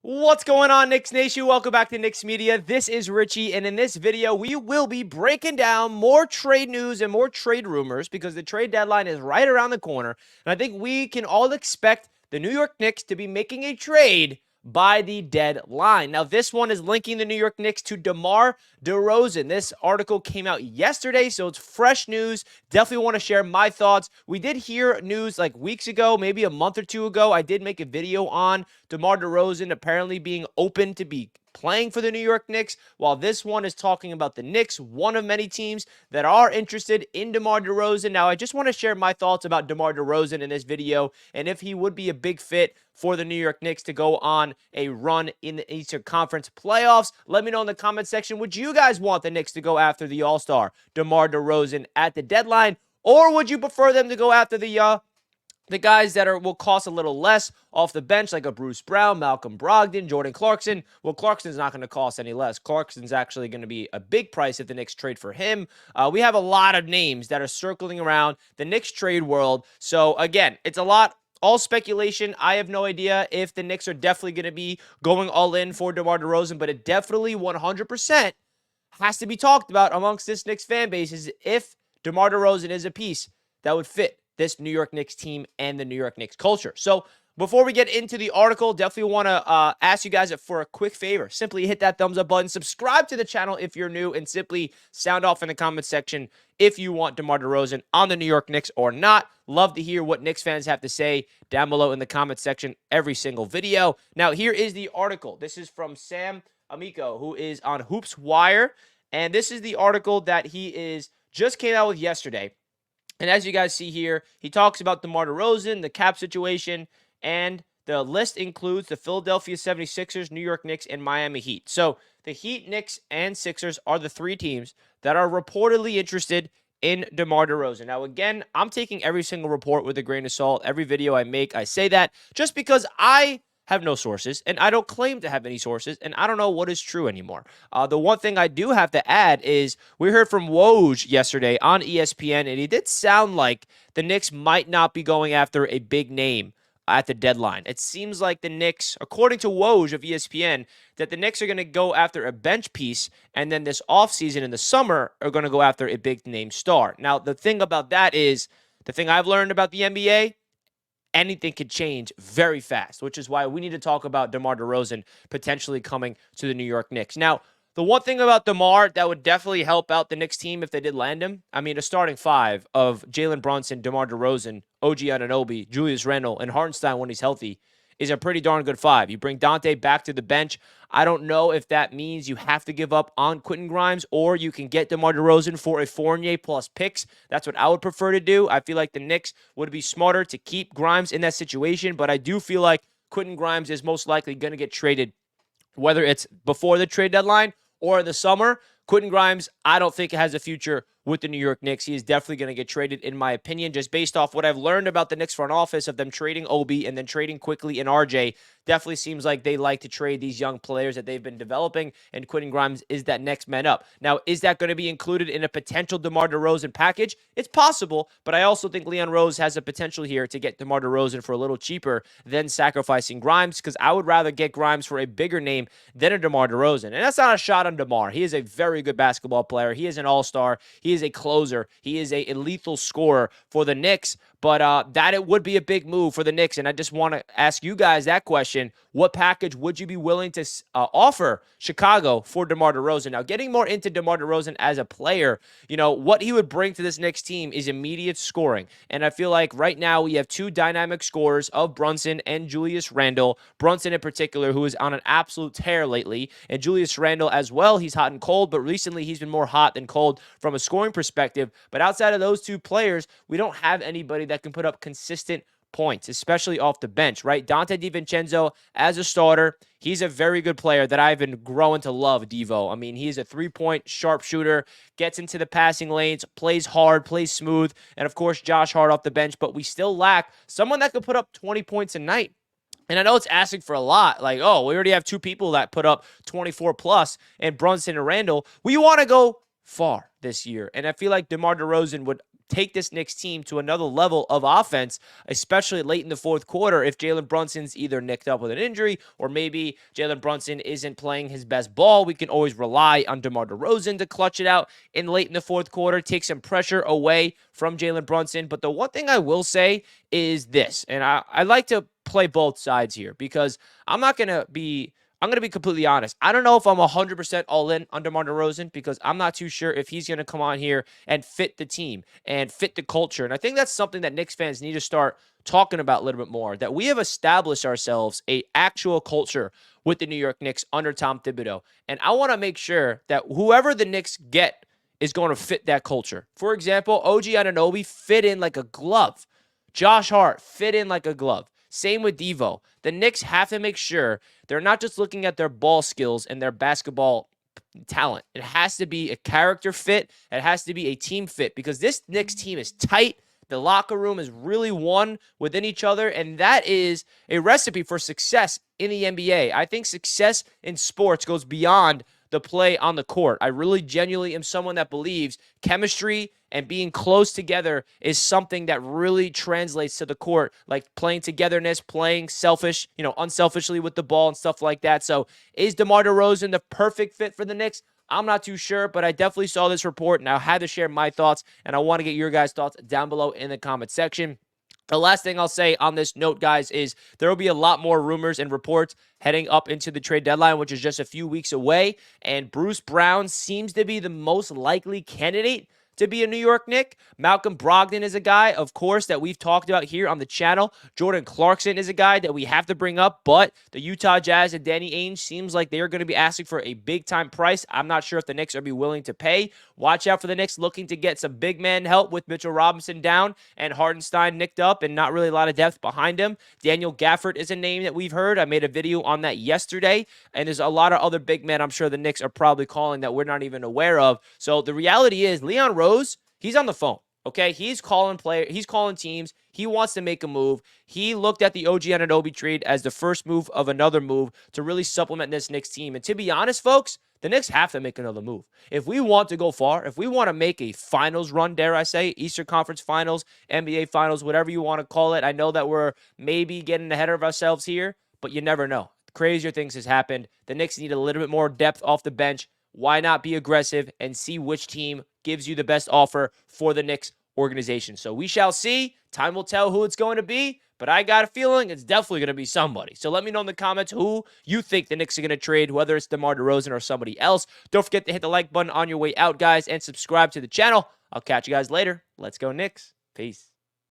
What's going on, Knicks Nation? Welcome back to Knicks Media. This is Richie, and in this video, we will be breaking down more trade news and more trade rumors because the trade deadline is right around the corner, and I think we can all expect the New York Knicks to be making a trade by the deadline. Now, this one is linking the New York Knicks to Demar Derozan. This article came out yesterday, so it's fresh news. Definitely want to share my thoughts. We did hear news like weeks ago, maybe a month or two ago. I did make a video on Demar Derozan apparently being open to be playing for the New York Knicks, while this one is talking about the Knicks, one of many teams that are interested in DeMar DeRozan. Now, I just want to share my thoughts about DeMar DeRozan in this video and if he would be a big fit for the New York Knicks to go on a run in the Eastern Conference playoffs. Let me know in the comment section, would you guys want the Knicks to go after the All-Star DeMar DeRozan at the deadline, or would you prefer them to go after the guys that will cost a little less off the bench, like a Bruce Brown, Malcolm Brogdon, Jordan Clarkson? Well, Clarkson's not going to cost any less. Clarkson's actually going to be a big price if the Knicks trade for him. We have a lot of names that are circling around the Knicks trade world. So, again, it's a lot. All speculation. I have no idea if the Knicks are definitely going to be going all in for DeMar DeRozan, but it definitely 100% has to be talked about amongst this Knicks fan base is if DeMar DeRozan is a piece that would fit this New York Knicks team and the New York Knicks culture. So before we get into the article, definitely want to ask you guys for a quick favor. Simply hit that thumbs up button, subscribe to the channel if you're new, and simply sound off in the comment section if you want DeMar DeRozan on the New York Knicks or not. Love to hear what Knicks fans have to say down below in the comment section every single video. Now, here is the article. This is from Sam Amico, who is on Hoops Wire, and this is the article that he just came out with yesterday. And as you guys see here, he talks about DeMar DeRozan, the cap situation, and the list includes the Philadelphia 76ers, New York Knicks, and Miami Heat. So the Heat, Knicks, and Sixers are the three teams that are reportedly interested in DeMar DeRozan. Now, again, I'm taking every single report with a grain of salt. Every video I make, I say that just because I have no sources, and I don't claim to have any sources, and I don't know what is true anymore. The one thing I do have to add is we heard from Woj yesterday on ESPN, and he did sound like the Knicks might not be going after a big name at the deadline. It seems like the Knicks, according to Woj of ESPN, that the Knicks are going to go after a bench piece, and then this offseason in the summer are going to go after a big name star. Now, the thing about that is, the thing I've learned about the NBA, anything could change very fast, which is why we need to talk about DeMar DeRozan potentially coming to the New York Knicks. Now, the one thing about DeMar that would definitely help out the Knicks team if they did land him, I mean, a starting five of Jalen Brunson, DeMar DeRozan, OG Anunoby, Julius Randle, and Hartenstein when he's healthy is a pretty darn good five. You bring Dante back to the bench. I don't know if that means you have to give up on Quentin Grimes or you can get DeMar DeRozan for a Fournier plus picks. That's what I would prefer to do. I feel like the Knicks would be smarter to keep Grimes in that situation, but I do feel like Quentin Grimes is most likely going to get traded, whether it's before the trade deadline or in the summer. Quentin Grimes, I don't think has a future with the New York Knicks. He is definitely going to get traded, in my opinion, just based off what I've learned about the Knicks front office of them trading Obi and then trading quickly in RJ. Definitely seems like they like to trade these young players that they've been developing, and Quentin Grimes is that next man up. Now, is that going to be included in a potential DeMar DeRozan package? It's possible, but I also think Leon Rose has a potential here to get DeMar DeRozan for a little cheaper than sacrificing Grimes, because I would rather get Grimes for a bigger name than a DeMar DeRozan. And that's not a shot on DeMar. He is a very good basketball player. He is an all-star. He is a closer. He is a lethal scorer for the Knicks. But that it would be a big move for the Knicks, and I just want to ask you guys that question. What package would you be willing to offer Chicago for DeMar DeRozan? Now, getting more into DeMar DeRozan as a player, what he would bring to this Knicks team is immediate scoring. And I feel like right now we have two dynamic scorers of Brunson and Julius Randle. Brunson in particular, who is on an absolute tear lately, and Julius Randle as well. He's hot and cold, but recently he's been more hot than cold from a scoring perspective. But outside of those two players, we don't have anybody that can put up consistent points, especially off the bench, right? Dante DiVincenzo as a starter, he's a very good player that I've been growing to love, Devo. I mean, he's a three-point sharpshooter, gets into the passing lanes, plays hard, plays smooth, and of course, Josh Hart off the bench, but we still lack someone that could put up 20 points a night. And I know it's asking for a lot. Like, oh, we already have two people that put up 24 plus, and Brunson and Randle. We want to go far this year. And I feel like DeMar DeRozan would take this Knicks team to another level of offense, especially late in the fourth quarter if Jalen Brunson's either nicked up with an injury or maybe Jalen Brunson isn't playing his best ball. We can always rely on DeMar DeRozan to clutch it out late in the fourth quarter, take some pressure away from Jalen Brunson. But the one thing I will say is this, and I like to play both sides here because I'm going to be completely honest. I don't know if I'm 100% all in on DeMar DeRozan because I'm not too sure if he's going to come on here and fit the team and fit the culture. And I think that's something that Knicks fans need to start talking about a little bit more, that we have established ourselves a actual culture with the New York Knicks under Tom Thibodeau. And I want to make sure that whoever the Knicks get is going to fit that culture. For example, OG Anunoby fit in like a glove. Josh Hart fit in like a glove. Same with Devo. The Knicks have to make sure they're not just looking at their ball skills and their basketball talent. It has to be a character fit. It has to be a team fit because this Knicks team is tight. The locker room is really one within each other, and that is a recipe for success in the NBA. I think success in sports goes beyond the play on the court. I really genuinely am someone that believes chemistry and being close together is something that really translates to the court, like playing togetherness, playing unselfishly with the ball and stuff like that. So is DeMar DeRozan the perfect fit for the Knicks? I'm not too sure, but I definitely saw this report and I had to share my thoughts, and I want to get your guys' thoughts down below in the comment section. The last thing I'll say on this note, guys, is there will be a lot more rumors and reports heading up into the trade deadline, which is just a few weeks away, and Bruce Brown seems to be the most likely candidate to be a New York Knick. Malcolm Brogdon is a guy, of course, that we've talked about here on the channel. Jordan Clarkson is a guy that we have to bring up, but the Utah Jazz and Danny Ainge seems like they're going to be asking for a big-time price. I'm not sure if the Knicks are be willing to pay. Watch out for the Knicks looking to get some big man help with Mitchell Robinson down and Hardenstein nicked up and not really a lot of depth behind him. Daniel Gafford is a name that we've heard. I made a video on that yesterday, and there's a lot of other big men I'm sure the Knicks are probably calling that we're not even aware of. So the reality is Leon Rose, he's on the phone. Okay, he's calling teams. He wants to make a move. He looked at the OG Anunoby trade as the first move of another move to really supplement this Knicks team. And to be honest, folks, the Knicks have to make another move. If we want to go far, if we want to make a finals run, dare I say, Eastern Conference Finals, NBA Finals, whatever you want to call it. I know that we're maybe getting ahead of ourselves here, but you never know. Crazier things has happened. The Knicks need a little bit more depth off the bench. Why not be aggressive and see which team gives you the best offer for the Knicks organization? So we shall see. Time will tell who it's going to be, but I got a feeling it's definitely going to be somebody. So let me know in the comments who you think the Knicks are going to trade, whether it's DeMar DeRozan or somebody else. Don't forget to hit the like button on your way out, guys, and subscribe to the channel. I'll catch you guys later. Let's go Knicks. Peace.